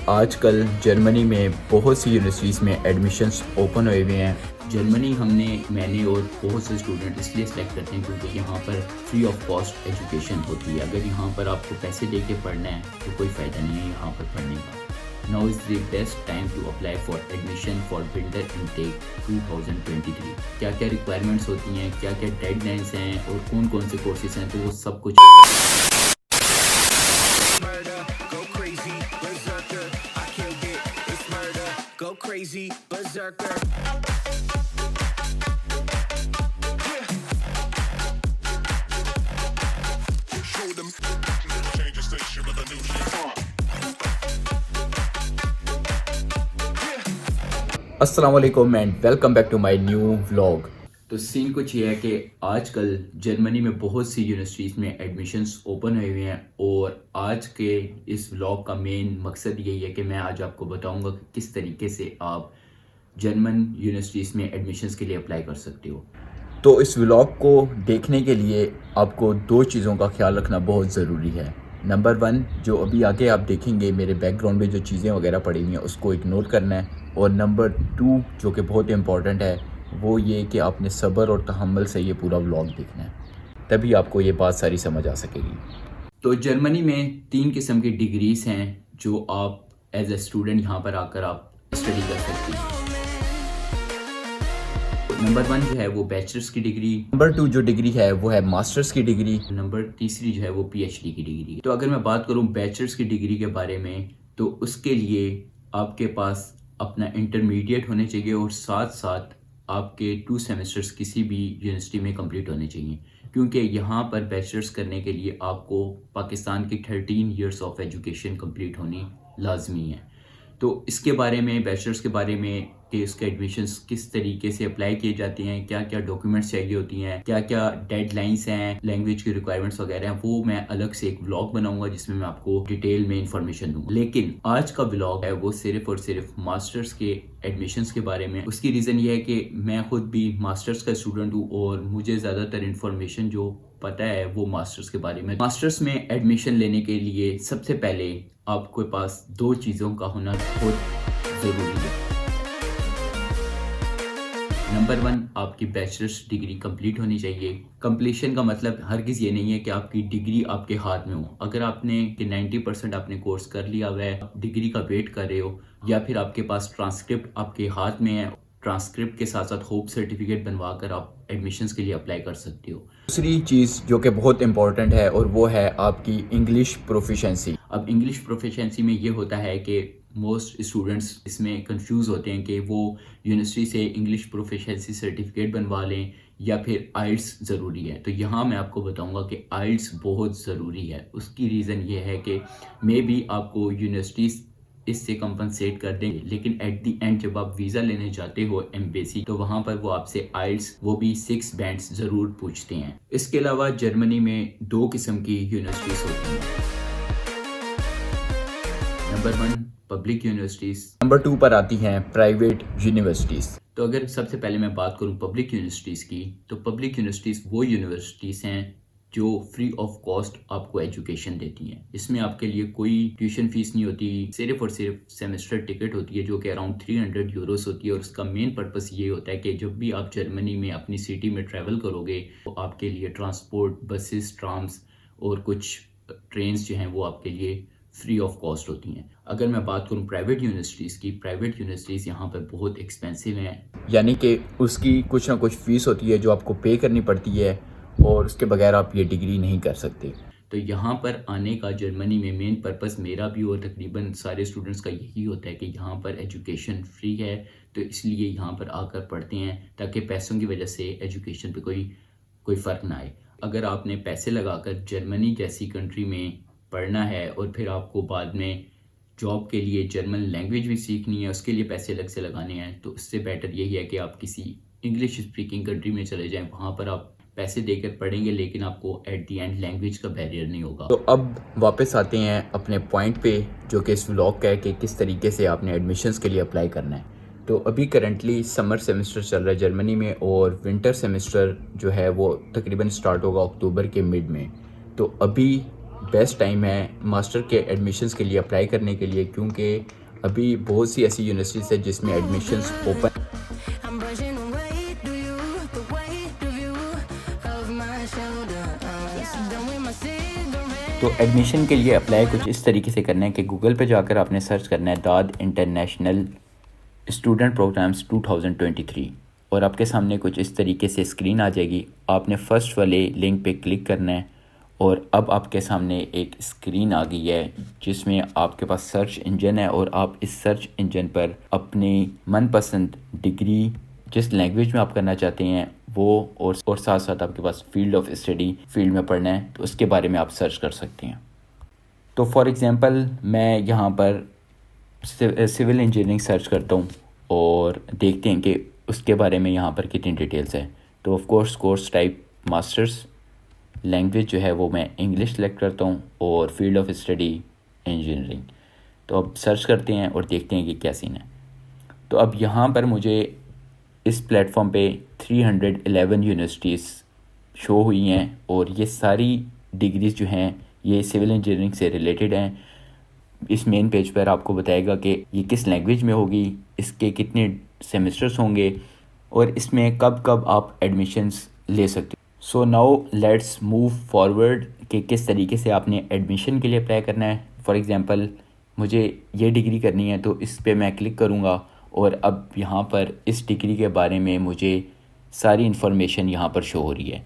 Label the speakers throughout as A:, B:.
A: आजकल जर्मनी में बहुत सी यूनिवर्सिटीज़ में एडमिशन्स ओपन हुए हुए हैं। जर्मनी मैंने और बहुत से स्टूडेंट इसलिए सेलेक्ट करते हैं क्योंकि यहाँ पर फ्री ऑफ कॉस्ट एजुकेशन होती है। अगर यहाँ पर आपको पैसे दे के पढ़ना है तो कोई फ़ायदा नहीं है यहाँ पर पढ़ने का। Now is the best time to apply for admission for winter intake 2023। क्या क्या रिक्वायरमेंट्स होती हैं, क्या क्या डेडलाइंस हैं और कौन कौन से कोर्सेज हैं, तो वो सब कुछ
B: crazy berserker. Show them change the station with a new shit.
A: अस्सलाम वालेकुम and welcome back to my new vlog. तो सीन कुछ ये है कि आजकल जर्मनी में बहुत सी यूनिवर्सिटीज़ में एडमिशन्स ओपन हुए हुए हैं और आज के इस व्लॉग का मेन मकसद यही है कि मैं आज आपको बताऊंगा कि किस तरीके से आप जर्मन यूनिवर्सिटीज़ में एडमिशन्स के लिए अप्लाई कर सकते हो। तो इस व्लॉग को देखने के लिए आपको दो चीज़ों का ख्याल रखना बहुत ज़रूरी है। नंबर 1, जो अभी आगे आप देखेंगे मेरे बैकग्राउंड में जो चीज़ें वगैरह पड़ी हुई हैं उसको इग्नोर करना है। और नंबर 2, जो कि बहुत इम्पॉर्टेंट है, वो ये कि आपने सब्र और तहम्मुल से ये पूरा व्लॉग देखना है, तभी आपको ये बात सारी समझ आ सकेगी। तो जर्मनी में 3 किस्म की डिग्रीज़ हैं जो आप एज ए स्टूडेंट यहाँ पर आकर आप स्टडी कर सकते हैं। नंबर 1 जो है वो बैचलर्स की डिग्री, नंबर 2 जो डिग्री है वो है मास्टर्स की डिग्री, नंबर तीसरी जो है वो पीएचडी की डिग्री। तो अगर मैं बात करूँ बैचलर्स की डिग्री के बारे में, तो उसके लिए आपके पास अपना इंटरमीडिएट होने चाहिए और साथ साथ आपके 2 सेमेस्टर्स किसी भी यूनिवर्सिटी में कंप्लीट होने चाहिए, क्योंकि यहाँ पर बैचलर्स करने के लिए आपको पाकिस्तान की 13 इयर्स ऑफ एजुकेशन कंप्लीट होनी लाजमी है। तो इसके बारे में, बैचलर्स के बारे में कि इसके एडमिशन्स किस तरीके से अप्लाई किए जाते हैं, क्या क्या डॉक्यूमेंट्स चाहिए होती हैं, क्या क्या डेडलाइंस हैं, लैंग्वेज की रिक्वायरमेंट्स वगैरह हैं, वो मैं अलग से एक व्लॉग बनाऊंगा जिसमें मैं आपको डिटेल में इंफॉर्मेशन दूंगा। लेकिन आज का व्लॉग है वो सिर्फ और सिर्फ मास्टर्स के एडमिशन्स के बारे में। उसकी रीज़न ये है कि मैं खुद भी मास्टर्स का स्टूडेंट हूँ और मुझे ज़्यादातर इन्फॉर्मेशन जो पता है वो मास्टर्स के बारे में। मास्टर्स में एडमिशन लेने के लिए सबसे पहले आपके पास 2 चीज़ों का होना बहुत ज़रूरी है। नंबर 1, आपकी बैचलर्स डिग्री कंप्लीट होनी चाहिए। कंप्लीशन का मतलब हरगिज़ ये नहीं है कि आपकी डिग्री आपके हाथ में हो। अगर आपने कि 90% आपने कोर्स कर लिया हुआ है, डिग्री का वेट कर रहे हो, या फिर आपके पास ट्रांसक्रिप्ट आपके हाथ में है, ट्रांसक्रिप्ट के साथ साथ होप सर्टिफिकेट बनवा कर आप एडमिशन्स के लिए अप्लाई कर सकते हो। दूसरी चीज़ जो कि बहुत इंपॉर्टेंट है और वो है आपकी इंग्लिश प्रोफिशेंसी। अब इंग्लिश प्रोफिशेंसी में ये होता है कि मोस्ट स्टूडेंट्स इसमें कंफ्यूज होते हैं कि वो यूनिवर्सिटी से इंग्लिश प्रोफिशेंसी सर्टिफिकेट बनवा लें या फिर आइल्स ज़रूरी है। तो यहाँ मैं आपको बताऊँगा कि आइल्स बहुत ज़रूरी है। उसकी रीज़न ये है कि मे बी आपको यूनिवर्सिटीज़ इससे कंपनसेट कर देंगे, लेकिन एट दी एंड जब आप वीज़ा लेने जाते हो एम्बेसी, तो वहाँ पर वो आपसे आइल्स वो भी 6 बैंड्स ज़रूर पूछते हैं। इसके अलावा जर्मनी में 2 किस्म की यूनिवर्सिटीज़ होती हैं। नंबर 1 पब्लिक यूनिवर्सिटीज़, नंबर 2 पर आती हैं प्राइवेट यूनिवर्सिटीज़। तो अगर सबसे पहले मैं बात करूं पब्लिक यूनिवर्सिटीज़ की, तो पब्लिक यूनिवर्सिटीज़ वो यूनिवर्सिटीज़ हैं जो फ्री ऑफ कॉस्ट आपको एजुकेशन देती हैं। इसमें आपके लिए कोई ट्यूशन फीस नहीं होती, सिर्फ और सिर्फ सेमेस्टर टिकट होती है जो कि अराउंड 300 यूरोस होती है। और उसका मेन पर्पस ये होता है कि जब भी आप जर्मनी में अपनी सिटी में ट्रैवल करोगे तो आपके लिए ट्रांसपोर्ट, बसेस, ट्राम्स और कुछ ट्रेन्स जो हैं वो आपके लिए फ्री ऑफ कॉस्ट होती हैं। अगर मैं बात करूं प्राइवेट यूनिवर्सिटीज़ की, प्राइवेट यूनिवर्सिटीज़ यहाँ पर बहुत एक्सपेंसिव हैं, यानी कि उसकी कुछ ना कुछ फ़ीस होती है जो आपको पे करनी पड़ती है और उसके बगैर आप ये डिग्री नहीं कर सकते। तो यहाँ पर आने का जर्मनी में मेन पर्पस मेरा भी और तकरीबन सारे स्टूडेंट्स का यही होता है कि यहाँ पर एजुकेशन फ्री है, तो इसलिए यहाँ पर आकर पढ़ते हैं ताकि पैसों की वजह से एजुकेशन पे कोई फ़र्क ना आए। अगर आपने पैसे लगाकर जर्मनी जैसी कंट्री में पढ़ना है और फिर आपको बाद में जॉब के लिए जर्मन लैंग्वेज भी सीखनी है, उसके लिए पैसे अलग से लगाने हैं, तो उससे बेटर यही है कि आप किसी इंग्लिश स्पीकिंग कंट्री में चले जाएं। वहाँ पर आप पैसे देकर पढ़ेंगे लेकिन आपको एट दी एंड लैंग्वेज का बैरियर नहीं होगा। तो अब वापस आते हैं अपने पॉइंट पे, जो कि इस व्लॉग का है कि किस तरीके से आपने एडमिशन्स के लिए अप्लाई करना है। तो अभी करंटली समर सेमेस्टर चल रहा है जर्मनी में और विंटर सेमेस्टर जो है वो तकरीबन स्टार्ट होगा अक्टूबर के मिड में। तो अभी बेस्ट टाइम है मास्टर के एडमिशन्स के लिए अप्लाई करने के लिए, क्योंकि अभी बहुत सी ऐसी यूनिवर्सिटीज़ है जिसमें admissions open.
C: I'm brushing away, do you, the weight of you, of my shoulders. Done with my cigarette.
A: तो एडमिशन के लिए अप्लाई कुछ इस तरीके से करना है कि गूगल पे जाकर आपने सर्च करना है दाद इंटरनेशनल स्टूडेंट प्रोग्राम्स 2023 और आपके सामने कुछ इस तरीके से स्क्रीन आ जाएगी। आपने फ़र्स्ट वाले लिंक पे क्लिक करना है और अब आपके सामने एक स्क्रीन आ गई है जिसमें आपके पास सर्च इंजन है और आप इस सर्च इंजन पर अपनी मनपसंद डिग्री जिस लैंग्वेज में आप करना चाहते हैं वो और साथ साथ आपके पास फील्ड ऑफ स्टडी फील्ड में पढ़ना है तो उसके बारे में आप सर्च कर सकते हैं। तो फॉर एग्ज़ाम्पल मैं यहाँ पर सिविल इंजीनियरिंग सर्च करता हूँ और देखते हैं कि उसके बारे में यहाँ पर कितनी डिटेल्स है। तो of course course type masters, language जो है वो मैं इंग्लिश सेलेक्ट करता हूँ और फील्ड ऑफ स्टडी इंजीनियरिंग। तो अब सर्च करते हैं और देखते हैं कि क्या सीन है। तो अब यहाँ पर मुझे इस प्लेटफॉर्म पे 311 यूनिवर्सिटीज़ शो हुई हैं और ये सारी डिग्रीज़ जो हैं ये सिविल इंजीनियरिंग से रिलेटेड हैं। इस मेन पेज पर आपको बताएगा कि ये किस लैंग्वेज में होगी, इसके कितने सेमेस्टर्स होंगे और इसमें कब कब आप एडमिशन्स ले सकते हो। So now let's move forward कि किस तरीके से आपने एडमिशन के लिए अप्लाई करना है। फॉर एग्ज़ाम्पल मुझे ये डिग्री करनी है तो इस पे मैं क्लिक करूँगा और अब यहाँ पर इस डिग्री के बारे में मुझे सारी इन्फॉर्मेशन यहाँ पर शो हो रही है।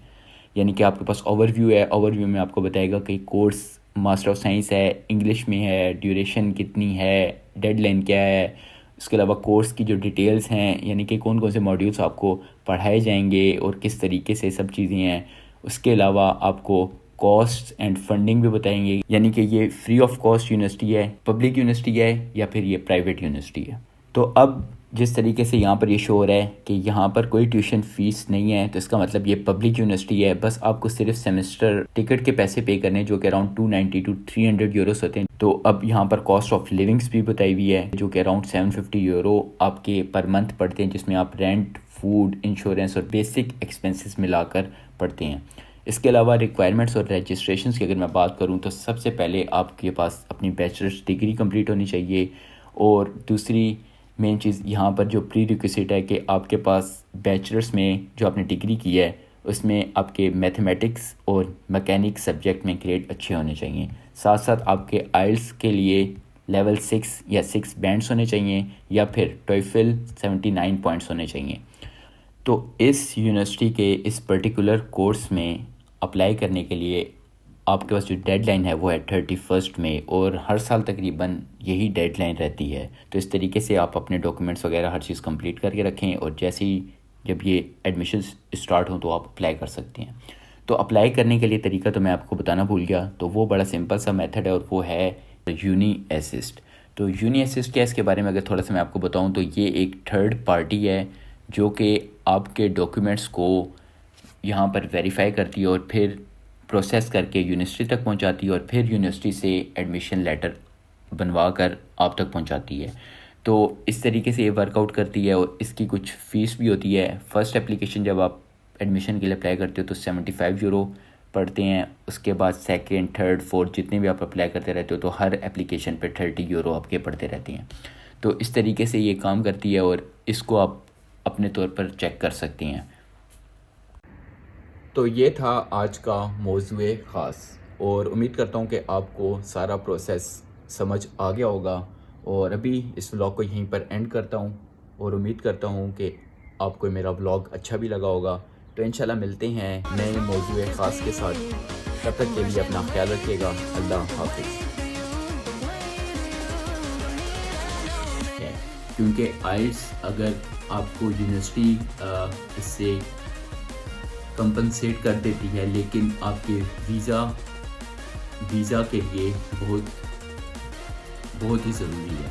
A: यानी कि आपके पास ओवरव्यू है, ओवरव्यू में आपको बताएगा कि कोर्स मास्टर ऑफ साइंस है, इंग्लिश में है, ड्यूरेशन कितनी है, डेडलाइन क्या है, उसके अलावा कोर्स की जो डिटेल्स हैं यानी कि कौन कौन से मॉड्यूल्स आपको पढ़ाए जाएंगे और किस तरीके से सब चीज़ें हैं। उसके अलावा आपको कॉस्ट एंड फंडिंग भी बताएंगे, यानी कि ये फ्री ऑफ कॉस्ट यूनिवर्सिटी है, पब्लिक यूनिवर्सिटी है या फिर ये प्राइवेट यूनिवर्सिटी है। तो अब जिस तरीके से यहाँ पर ये शो हो रहा है कि यहाँ पर कोई ट्यूशन फ़ीस नहीं है तो इसका मतलब ये पब्लिक यूनिवर्सिटी है। बस आपको सिर्फ सेमेस्टर टिकट के पैसे पे करने जो कि अराउंड 290 to 300 यूरोस होते हैं। तो अब यहाँ पर कॉस्ट ऑफ लिविंग्स भी बताई हुई है जो कि अराउंड 750 यूरो आपके पर मंथ पड़ते हैं, जिसमें आप रेंट, फूड, इंश्योरेंस और बेसिक एक्सपेंसेस मिलाकर पढ़ते हैं। इसके अलावा रिक्वायरमेंट्स और रजिस्ट्रेशन की अगर मैं बात करूँ तो सबसे पहले आपके पास अपनी बैचलर्स डिग्री कंप्लीट होनी चाहिए और दूसरी मेन चीज़ यहाँ पर जो प्री रिक्विजिट है कि आपके पास बैचलर्स में जो आपने डिग्री की है उसमें आपके मैथमेटिक्स और मैकेनिक्स सब्जेक्ट में ग्रेड अच्छे होने चाहिए। साथ साथ आपके आइल्स के लिए लेवल 6 या 6 बैंड्स होने चाहिए या फिर टॉइफल 79 पॉइंट्स होने चाहिए। तो इस यूनिवर्सिटी के इस पर्टिकुलर कोर्स में अप्लाई करने के लिए आपके पास जो डेडलाइन है वो है 31 मई और हर साल तकरीबन यही डेडलाइन रहती है। तो इस तरीके से आप अपने डॉक्यूमेंट्स वगैरह हर चीज़ कंप्लीट करके रखें और जैसे ही जब ये एडमिशन्स स्टार्ट हो तो आप अप्लाई कर सकते हैं। तो अप्लाई करने के लिए तरीका तो मैं आपको बताना भूल गया, तो वो बड़ा सिंपल सा मेथड है और वो है यूनी असिस्ट। तो यूनी असिस्ट क्या, इसके बारे में अगर थोड़ा सा मैं आपको बताऊँ तो ये एक थर्ड पार्टी है जो कि आपके डॉक्यूमेंट्स को यहाँ पर वेरीफाई करती है और फिर प्रोसेस करके यूनिवर्सिटी तक पहुंचाती है और फिर यूनिवर्सिटी से एडमिशन लेटर बनवा कर आप तक पहुंचाती है। तो इस तरीके से ये वर्कआउट करती है और इसकी कुछ फ़ीस भी होती है। फ़र्स्ट एप्लीकेशन जब आप एडमिशन के लिए अप्लाई करते हो तो 75 यूरो पड़ते हैं। उसके बाद सेकेंड, थर्ड, फोर्थ जितने भी आप अप्लाई करते रहते हो तो हर एप्लीकेशन पे 30 यूरो आपके पड़ते रहते हैं। तो इस तरीके से ये काम करती है और इसको आप अपने तौर पर चेक कर सकते हैं। तो ये था आज का मौज़ूए ख़ास और उम्मीद करता हूँ कि आपको सारा प्रोसेस समझ आ गया होगा। और अभी इस व्लॉग को यहीं पर एंड करता हूँ और उम्मीद करता हूँ कि आपको मेरा व्लॉग अच्छा भी लगा होगा। तो इंशाल्लाह मिलते हैं नए मौज़ूए ख़ास के साथ। तब तक के लिए अपना ख्याल रखिएगा। अल्लाह हाफिज़। क्योंकि आइल्स अगर आपको यूनिवर्सिटी इससे कंपनसेट कर देती है लेकिन आपके वीज़ा के लिए बहुत ही ज़रूरी है।